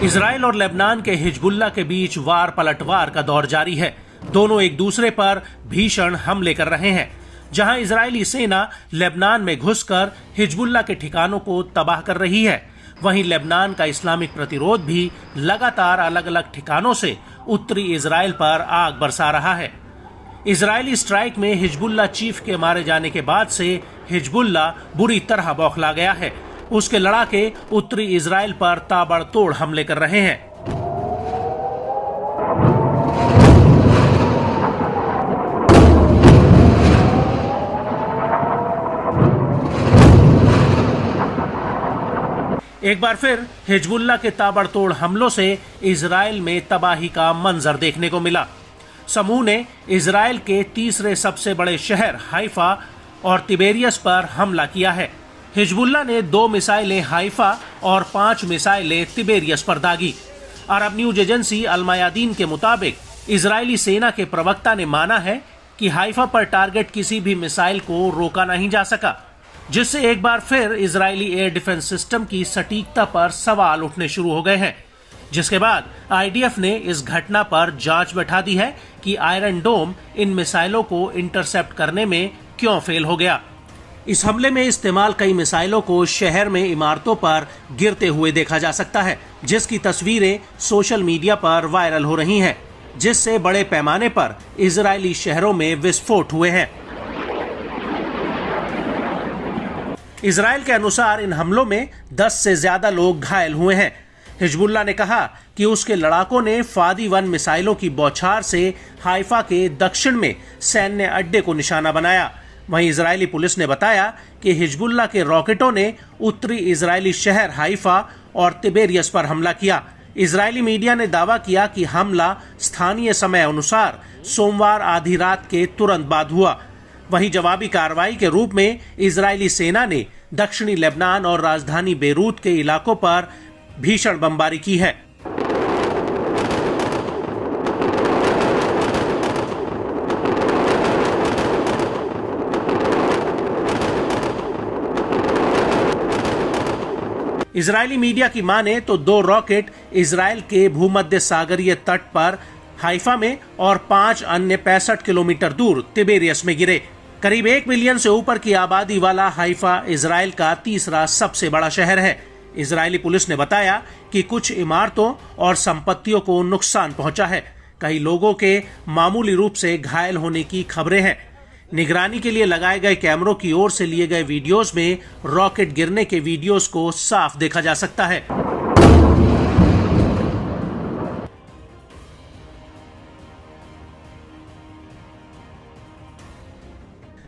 Israel और Lebanon के Hezbollah के बीच वार पलटवार का दौर जारी है। दोनों एक दूसरे पर भीषण हमले कर रहे हैं। जहां इजरायली सेना लेबनान में घुसकर हिजबुल्लाह के ठिकानों को तबाह कर रही है, वहीं लेबनान का इस्लामिक प्रतिरोध भी लगातार अलग अलग ठिकानों से उत्तरी इजराइल पर आग बरसा रहा है। इजरायली स्ट्राइक में हिजबुल्लाह चीफ के मारे जाने के बाद से हिजबुल्लाह बुरी तरह बौखला गया है। उसके लड़ाके उत्तरी इजराइल पर ताबड़तोड़ हमले कर रहे हैं। एक बार फिर हिजबुल्लाह के ताबड़तोड़ हमलों से इजराइल में तबाही का मंजर देखने को मिला। समूह ने इजराइल के तीसरे सबसे बड़े शहर हाइफा और तिबेरियस पर हमला किया है। हिजबुल्लाह ने 2 मिसाइलें हाइफा और 5 मिसाइलें तिबेरियस पर दागी। अरब न्यूज एजेंसी अल मयादीन के मुताबिक इजरायली सेना के प्रवक्ता ने माना है कि हाइफा पर टारगेट किसी भी मिसाइल को रोका नहीं जा सका, जिससे एक बार फिर इजरायली एयर डिफेंस सिस्टम की सटीकता पर सवाल उठने शुरू हो गए हैं। जिसके बाद आईडीएफ ने इस घटना पर जांच बैठा दी है कि आयरन डोम इन मिसाइलों को इंटरसेप्ट करने में क्यों फेल हो गया। इस हमले में इस्तेमाल कई मिसाइलों को शहर में इमारतों पर गिरते हुए देखा जा सकता है, जिसकी तस्वीरें सोशल मीडिया पर वायरल हो रही हैं, जिससे बड़े पैमाने पर इजरायली शहरों में विस्फोट हुए हैं। इजराइल के अनुसार इन हमलों में 10 से ज्यादा लोग घायल हुए हैं। हिजबुल्लाह ने कहा कि उसके लड़ाकों ने फादी 1 मिसाइलों की बौछार से हाइफा के दक्षिण में सैन्य अड्डे को निशाना बनाया। वहीं इजरायली पुलिस ने बताया कि हिजबुल्लाह के रॉकेटों ने उत्तरी इजरायली शहर हाइफा और तिबेरियस पर हमला किया। इजरायली मीडिया ने दावा किया कि हमला स्थानीय समय अनुसार सोमवार आधी रात के तुरंत बाद हुआ। वहीं जवाबी कार्रवाई के रूप में इजरायली सेना ने दक्षिणी लेबनान और राजधानी बेरूत के इलाकों पर भीषण बमबारी की है। इजरायली मीडिया की माने तो 2 रॉकेट इजराइल के भूमध्य सागरीय तट पर हाइफा में और 5 अन्य 65 किलोमीटर दूर तिबेरियस में गिरे। करीब 1 मिलियन से ऊपर की आबादी वाला हाइफा इजराइल का तीसरा सबसे बड़ा शहर है। इजरायली पुलिस ने बताया कि कुछ इमारतों और संपत्तियों को नुकसान पहुंचा है। कई लोगों के मामूली रूप से घायल होने की खबरें हैं। निगरानी के लिए लगाए गए कैमरों की ओर से लिए गए वीडियोस में रॉकेट गिरने के वीडियोस को साफ देखा जा सकता है।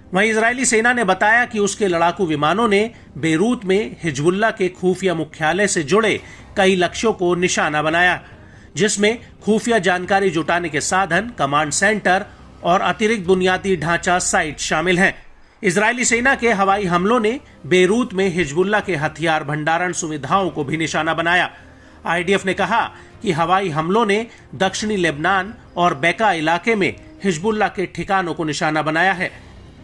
वहीं इजरायली सेना ने बताया कि उसके लड़ाकू विमानों ने बेरूत में हिजबुल्लाह के खुफिया मुख्यालय से जुड़े कई लक्ष्यों को निशाना बनाया, जिसमें खुफिया जानकारी जुटाने के साधन, कमांड सेंटर और अतिरिक्त बुनियादी ढांचा साइट शामिल हैं। इजरायली सेना के हवाई हमलों ने बेरूत में हिजबुल्लाह के हथियार भंडारण सुविधाओं को भी निशाना बनाया। आईडीएफ ने कहा कि हवाई हमलों ने दक्षिणी लेबनान और बेका इलाके में हिजबुल्लाह के ठिकानों को निशाना बनाया है,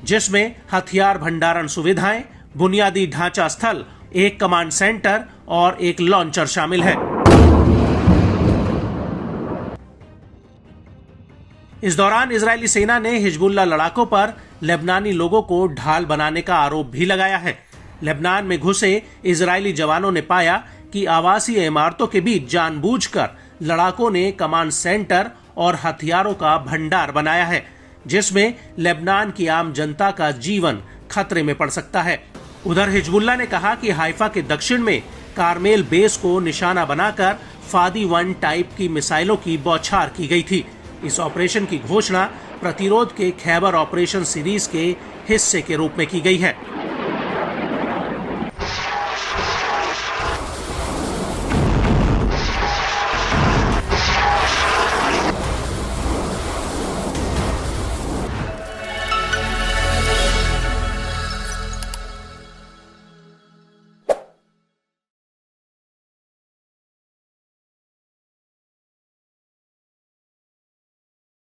जिसमें हथियार भंडारण सुविधाएं, बुनियादी ढांचा स्थल, एक कमांड सेंटर और एक लॉन्चर शामिल है। इस दौरान इजरायली सेना ने हिजबुल्लाह लड़ाकों पर लेबनानी लोगों को ढाल बनाने का आरोप भी लगाया है। लेबनान में घुसे इजरायली जवानों ने पाया कि आवासीय इमारतों के बीच जानबूझकर लड़ाकों ने कमांड सेंटर और हथियारों का भंडार बनाया है, जिसमें लेबनान की आम जनता का जीवन खतरे में पड़ सकता है। उधर हिजबुल्लाह ने कहा कि हाइफा के दक्षिण में कारमेल बेस को निशाना बनाकर फादी 1 टाइप की मिसाइलों की बौछार की गई थी। इस ऑपरेशन की घोषणा प्रतिरोध के खैबर ऑपरेशन सीरीज के हिस्से के रूप में की गई है।